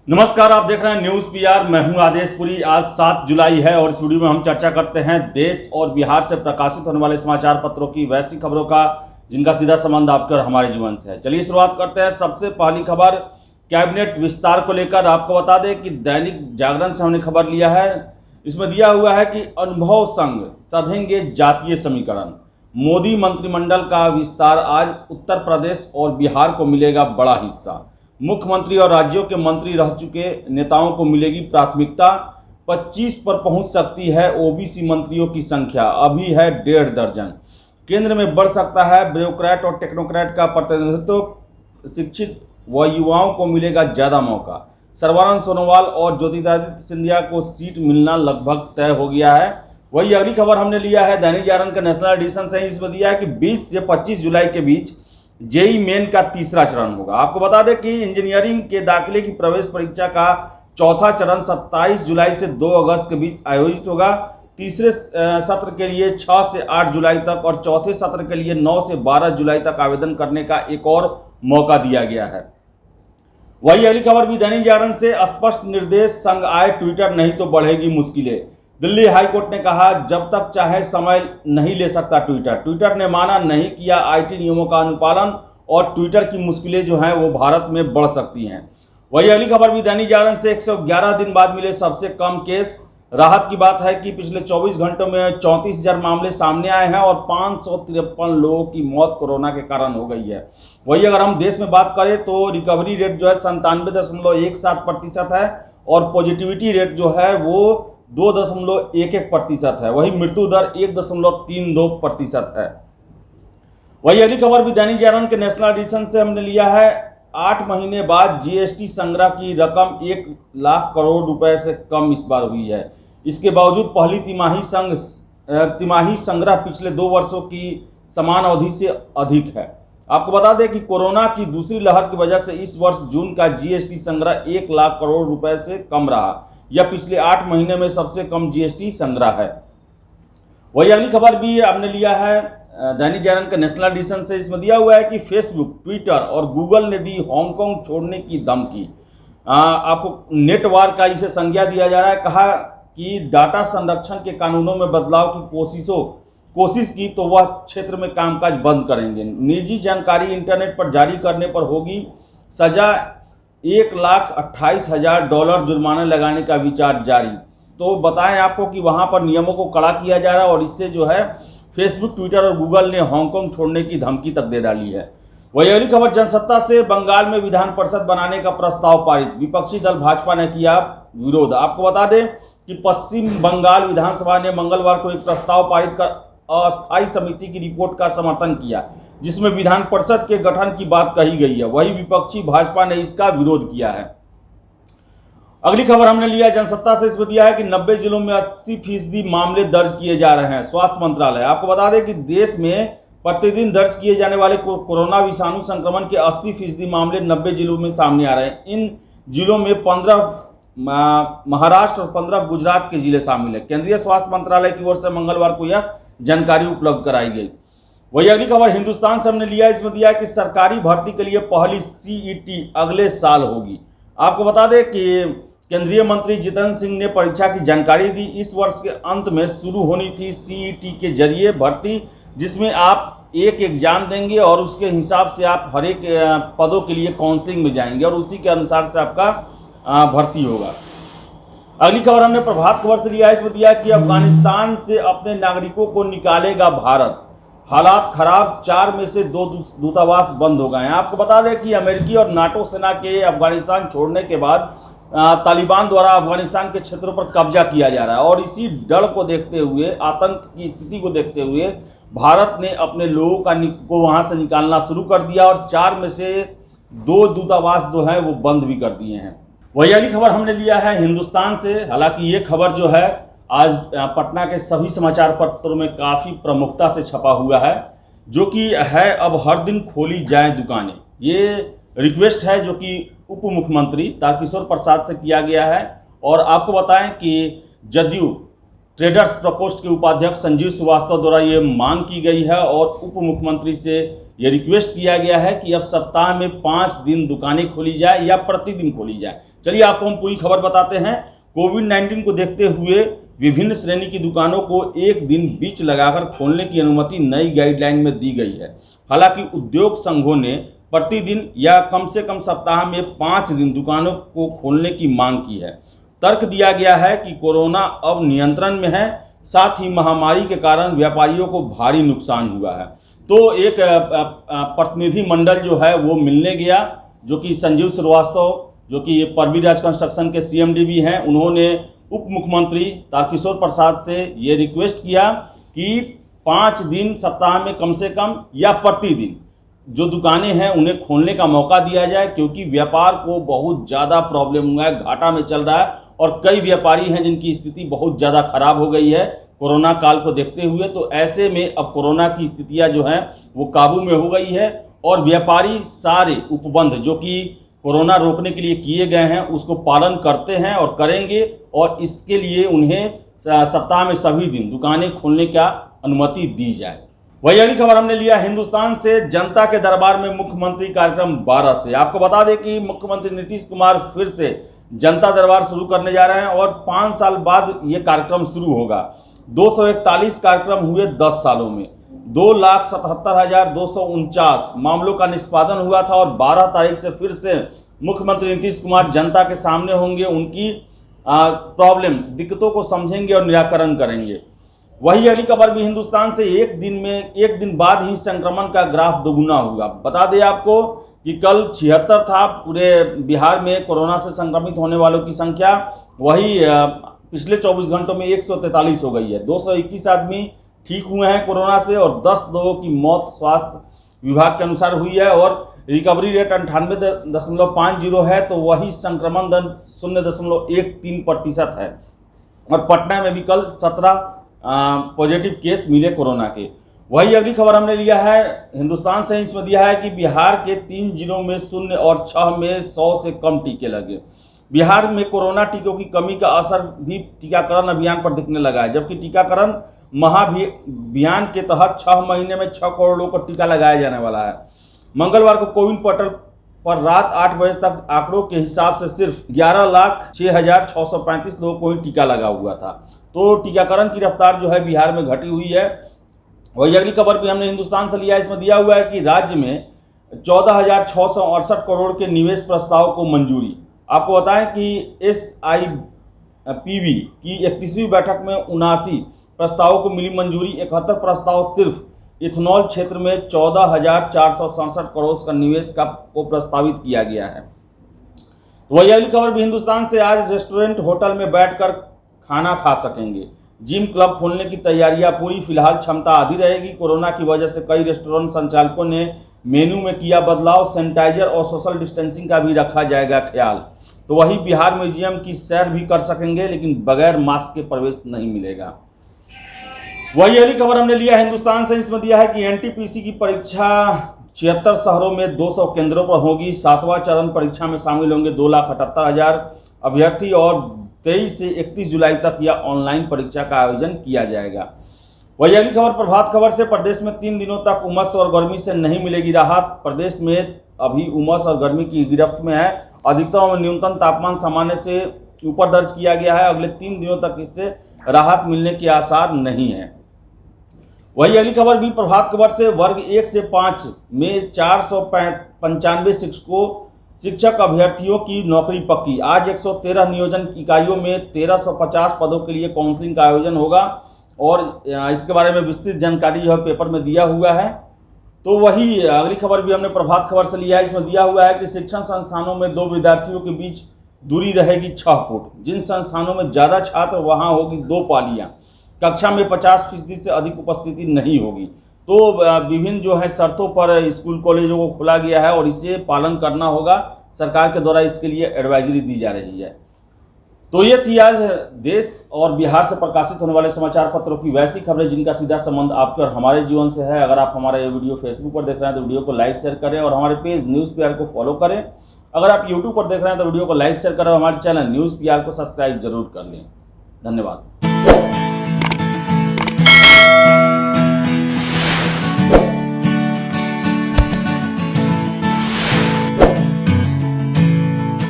नमस्कार, आप देख रहे हैं न्यूज़ पीआर। मैं हूं आदेशपुरी। आज 7 जुलाई है और इस वीडियो में हम चर्चा करते हैं देश और बिहार से प्रकाशित होने वाले समाचार पत्रों की वैसी खबरों का जिनका सीधा संबंध आपके और हमारे जीवन से है। चलिए शुरुआत करते हैं। सबसे पहली खबर कैबिनेट विस्तार को लेकर आपको बता दें कि दैनिक जागरण से हमने खबर लिया है। इसमें दिया हुआ है कि अनुभव संग सधेंगे जातीय समीकरण। मोदी मंत्रिमंडल का विस्तार, आज उत्तर प्रदेश और बिहार को मिलेगा बड़ा हिस्सा। मुख्यमंत्री और राज्यों के मंत्री रह चुके नेताओं को मिलेगी प्राथमिकता। 25 पर पहुंच सकती है ओबीसी मंत्रियों की संख्या, अभी है 1.5 दर्जन। केंद्र में बढ़ सकता है ब्यूरोक्रेट और टेक्नोक्रेट का प्रतिनिधित्व। शिक्षित व युवाओं को मिलेगा ज़्यादा मौका। सर्बानंद सोनोवाल और ज्योतिरादित्य सिंधिया को सीट मिलना लगभग तय हो गया है। वही अगली खबर हमने लिया है दैनिक जागरण का नेशनल एडिशन से। इसमें दिया है कि 20 से 25 जुलाई के बीच जेई मेन का तीसरा चरण होगा। आपको बता दें कि इंजीनियरिंग के दाखिले की प्रवेश परीक्षा का चौथा चरण 27 जुलाई से 2 अगस्त के बीच आयोजित होगा। तीसरे सत्र के लिए 6 से 8 जुलाई तक और चौथे सत्र के लिए 9 से 12 जुलाई तक आवेदन करने का एक और मौका दिया गया है। वही अगली खबर भी दैनिक जागरण से। स्पष्ट निर्देश संग आए ट्विटर, नहीं तो बढ़ेगी मुश्किलें। दिल्ली हाईकोर्ट ने कहा, जब तक चाहे समय नहीं ले सकता ट्विटर। ट्विटर ने माना नहीं किया आईटी नियमों का अनुपालन और ट्विटर की मुश्किलें जो हैं वो भारत में बढ़ सकती हैं। वही अगली खबर भी दैनिक जागरण से। 111 दिन बाद मिले सबसे कम केस। राहत की बात है कि पिछले 24 घंटों में 34,000 मामले सामने आए हैं और 553 लोगों की मौत कोरोना के कारण हो गई है। वही अगर हम देश में बात करें तो रिकवरी रेट जो है 97.17% है और पॉजिटिविटी रेट जो है वो 2.11% है। वही मृत्यु दर 1.32% है। वही अगली खबर भी दैनिक जागरण के नेशनल एडिशन से हमने लिया है। 8 महीने बाद जीएसटी संग्रह की रकम 1 लाख करोड़ रुपए से कम इस बार हुई है। इसके बावजूद पहली तिमाही संग्रह पिछले 2 वर्षों की समान अवधि से अधिक है। आपको बता दें कि कोरोना की दूसरी लहर की वजह से इस वर्ष जून का जीएसटी संग्रह 1 लाख करोड़ रुपए से कम रहा। यह पिछले 8 महीने में सबसे कम जीएसटी संग्रह है। वही अगली खबर भी हमने लिया है दैनिक जागरण के नेशनल एडिशन से। इसमें दिया हुआ है कि फेसबुक, ट्विटर और गूगल ने दी हांगकांग छोड़ने की धमकी। आपको नेट वार का इसे संज्ञा दिया जा रहा है। कहा कि डाटा संरक्षण के कानूनों में बदलाव की कोशिश की तो वह क्षेत्र में कामकाज बंद करेंगे। निजी जानकारी इंटरनेट पर जारी करने पर होगी सजा। $1,28,000 जुर्माना लगाने का विचार जारी। तो बताएं आपको कि वहां पर नियमों को कड़ा किया जा रहा है और इससे जो है फेसबुक, ट्विटर और गूगल ने हांगकांग छोड़ने की धमकी तक दे डाली है। वही अगली खबर जनसत्ता से। बंगाल में विधान परिषद बनाने का प्रस्ताव पारित, विपक्षी दल भाजपा ने किया विरोध। आपको बता दें कि पश्चिम बंगाल विधानसभा ने मंगलवार को एक प्रस्ताव पारित कर अस्थायी समिति की रिपोर्ट का समर्थन किया जिसमें विधान परिषद के गठन की बात कही गई है। वही विपक्षी भाजपा ने इसका विरोध किया है। अगली खबर हमने लिया जनसत्ता से। इसमें दिया है कि 90 जिलों में 80% मामले दर्ज किए जा रहे हैं। स्वास्थ्य मंत्रालय। आपको बता दें कि देश में प्रतिदिन दर्ज किए जाने वाले कोरोना विषाणु संक्रमण के 80% मामले 90 जिलों में सामने आ रहे हैं। इन जिलों में 15 महाराष्ट्र और 15 गुजरात के जिले शामिल है। केंद्रीय स्वास्थ्य मंत्रालय की ओर से मंगलवार को यह जानकारी उपलब्ध कराई गई। वही अगली खबर हिंदुस्तान से हमने लिया। इसमें दिया है कि सरकारी भर्ती के लिए पहली सीईटी अगले साल होगी। आपको बता दें कि केंद्रीय मंत्री जितेंद्र सिंह ने परीक्षा की जानकारी दी। इस वर्ष के अंत में शुरू होनी थी सीईटी के जरिए भर्ती, जिसमें आप एक एग्जाम देंगे और उसके हिसाब से आप हर एक पदों के लिए काउंसलिंग में जाएंगे और उसी के अनुसार से आपका भर्ती होगा। अगली खबर हमने प्रभात खबर से लिया है। इसमें दिया कि अफगानिस्तान से अपने नागरिकों को निकालेगा भारत। हालात खराब, 4 में से 2 दूतावास बंद हो गए हैं। आपको बता दें कि अमेरिकी और नाटो सेना के अफगानिस्तान छोड़ने के बाद तालिबान द्वारा अफगानिस्तान के क्षेत्रों पर कब्जा किया जा रहा है और इसी डर को देखते हुए, आतंक की स्थिति को देखते हुए भारत ने अपने लोगों को वहां से निकालना शुरू कर दिया और 4 में से 2 दूतावास जो है वो बंद भी कर दिए हैं। वही अगली खबर हमने लिया है हिंदुस्तान से। हालांकि ये खबर जो है आज पटना के सभी समाचार पत्रों में काफ़ी प्रमुखता से छपा हुआ है, जो कि है अब हर दिन खोली जाएं दुकानें। ये रिक्वेस्ट है जो कि उप मुख्यमंत्री तारकिशोर प्रसाद से किया गया है। और आपको बताएं कि जदयू ट्रेडर्स प्रकोष्ठ के उपाध्यक्ष संजीव श्रीवास्तव द्वारा ये मांग की गई है और उप मुख्यमंत्री से ये रिक्वेस्ट किया गया है कि अब सप्ताह में 5 दिन दुकानें खोली जाए या प्रतिदिन खोली जाए, चलिए आपको हम पूरी खबर बताते हैं। कोविड-19 को देखते हुए विभिन्न श्रेणी की दुकानों को एक दिन बीच लगाकर खोलने की अनुमति नई गाइडलाइन में दी गई है। हालांकि उद्योग संघों ने प्रतिदिन या कम से कम सप्ताह में 5 दिन दुकानों को खोलने की मांग की है। तर्क दिया गया है कि कोरोना अब नियंत्रण में है, साथ ही महामारी के कारण व्यापारियों को भारी नुकसान हुआ है। तो एक प्रतिनिधि मंडल जो है वो मिलने गया, जो कि संजीव श्रीवास्तव जो कि पृथ्वीराज कंस्ट्रक्शन के सीएमडी भी हैं, उन्होंने उप मुख्यमंत्री तारकिशोर प्रसाद से ये रिक्वेस्ट किया कि 5 दिन सप्ताह में कम से कम या प्रतिदिन जो दुकानें हैं उन्हें खोलने का मौका दिया जाए, क्योंकि व्यापार को बहुत ज़्यादा प्रॉब्लम हुआ है, घाटा में चल रहा है और कई व्यापारी हैं जिनकी स्थिति बहुत ज़्यादा खराब हो गई है कोरोना काल को देखते हुए। तो ऐसे में अब कोरोना की स्थितियां जो हैं वो काबू में हो गई है और व्यापारी सारे उपबंध जो कि कोरोना रोकने के लिए किए गए हैं उसको पालन करते हैं और करेंगे, और इसके लिए उन्हें सप्ताह में सभी दिन दुकानें खोलने का अनुमति दी जाए। वही अगली खबर हमने लिया हिंदुस्तान से। जनता के दरबार में मुख्यमंत्री कार्यक्रम 12 से। आपको बता दें कि मुख्यमंत्री नीतीश कुमार फिर से जनता दरबार शुरू करने जा रहे हैं और 5 साल बाद ये कार्यक्रम शुरू होगा। 241 कार्यक्रम हुए 10 सालों में, 2,77,249 मामलों का निष्पादन हुआ था और 12 तारीख से फिर से मुख्यमंत्री नीतीश कुमार जनता के सामने होंगे, उनकी प्रॉब्लम्स दिक्कतों को समझेंगे और निराकरण करेंगे। वही अगली खबर भी हिंदुस्तान से। एक दिन बाद ही संक्रमण का ग्राफ दोगुना हुआ। बता दें आपको कि कल 76 था पूरे बिहार में कोरोना से संक्रमित होने वालों की संख्या, वही पिछले 24 घंटों में 143 हो गई है। 221 आदमी ठीक हुए हैं कोरोना से और 10 लोगों की मौत स्वास्थ्य विभाग के अनुसार हुई है और रिकवरी रेट 98.50 है। तो वही संक्रमण दर 0.13% है और पटना में भी कल 17 पॉजिटिव केस मिले कोरोना के। वही अगली खबर हमने लिया है हिंदुस्तान से। इसमें दिया है कि बिहार के 3 जिलों में 0 और 6 में 100 से कम टीके लगे। बिहार में कोरोना टीकों की कमी का असर भी टीकाकरण अभियान पर दिखने लगा है, जबकि टीकाकरण महाअभियान के तहत 6 महीने में 6 करोड़ लोगों को टीका लगाया जाने वाला है। मंगलवार को कोविन पोर्टल पर रात 8 बजे तक आंकड़ों के हिसाब से सिर्फ 11,06,635 लोगों को ही टीका लगा हुआ था। तो टीकाकरण की रफ्तार जो है बिहार में घटी हुई है। वही अगली खबर भी हमने हिंदुस्तान से लिया है। इसमें दिया हुआ है कि राज्य में 14,668 करोड़ के निवेश प्रस्ताव को मंजूरी। आपको बताएं कि SIPV की 31वीं बैठक में 79 प्रस्तावों को मिली मंजूरी। 71 प्रस्ताव सिर्फ इथेनॉल क्षेत्र में 14,467 करोड़ का निवेश को प्रस्तावित किया गया है। तो वही अगली खबर भी हिंदुस्तान से। आज रेस्टोरेंट होटल में बैठकर खाना खा सकेंगे। जिम क्लब खोलने की तैयारियां पूरी, फिलहाल क्षमता आधी रहेगी। कोरोना की वजह से कई रेस्टोरेंट संचालकों ने मेनू में किया बदलाव। सैनिटाइजर और सोशल डिस्टेंसिंग का भी रखा जाएगा ख्याल। तो वही बिहार म्यूजियम की सैर भी कर सकेंगे, लेकिन बगैर मास्क के प्रवेश नहीं मिलेगा। वही अगली खबर हमने लिया हिंदुस्तान से। इसमें दिया है कि NTPC की परीक्षा 76 शहरों में 200 केंद्रों पर होगी। 7वां चरण परीक्षा में शामिल होंगे 2,78,000 अभ्यर्थी और 23 से 31 जुलाई तक यह ऑनलाइन परीक्षा का आयोजन किया जाएगा। वही अगली खबर प्रभात खबर से। प्रदेश में 3 दिनों तक उमस और गर्मी से नहीं मिलेगी राहत। प्रदेश में अभी उमस और गर्मी की गिरफ्त में है। अधिकतम और न्यूनतम तापमान सामान्य से ऊपर दर्ज किया गया है। अगले 3 दिनों तक इससे राहत मिलने के आसार नहीं है। वही अगली खबर भी प्रभात खबर से। वर्ग 1 से 5 में 495 शिक्षक अभ्यर्थियों की नौकरी पक्की। आज 113 नियोजन इकाइयों में 1350 पदों के लिए काउंसलिंग का आयोजन होगा और इसके बारे में विस्तृत जानकारी जो है पेपर में दिया हुआ है। तो वही अगली खबर भी हमने प्रभात खबर से लिया है। इसमें दिया हुआ है कि शिक्षण संस्थानों में 2 विद्यार्थियों के बीच दूरी रहेगी 6 फुट। जिन संस्थानों में ज़्यादा छात्र वहां होगी 2 पालियां। कक्षा में 50% से अधिक उपस्थिति नहीं होगी। तो विभिन्न जो है शर्तों पर स्कूल कॉलेजों को खोला गया है और इसे पालन करना होगा। सरकार के द्वारा इसके लिए एडवाइजरी दी जा रही है। तो ये थी आज देश और बिहार से प्रकाशित होने वाले समाचार पत्रों की वैसी खबरें जिनका सीधा संबंध आपके और हमारे जीवन से है। अगर आप हमारा ये वीडियो फेसबुक पर देख रहे हैं तो वीडियो को लाइक शेयर करें और हमारे पेज न्यूज़ PR को फॉलो करें। अगर आप यूट्यूब पर देख रहे हैं तो वीडियो को लाइक शेयर करें और हमारे चैनल न्यूज़ PR को सब्सक्राइब जरूर कर लें। धन्यवाद।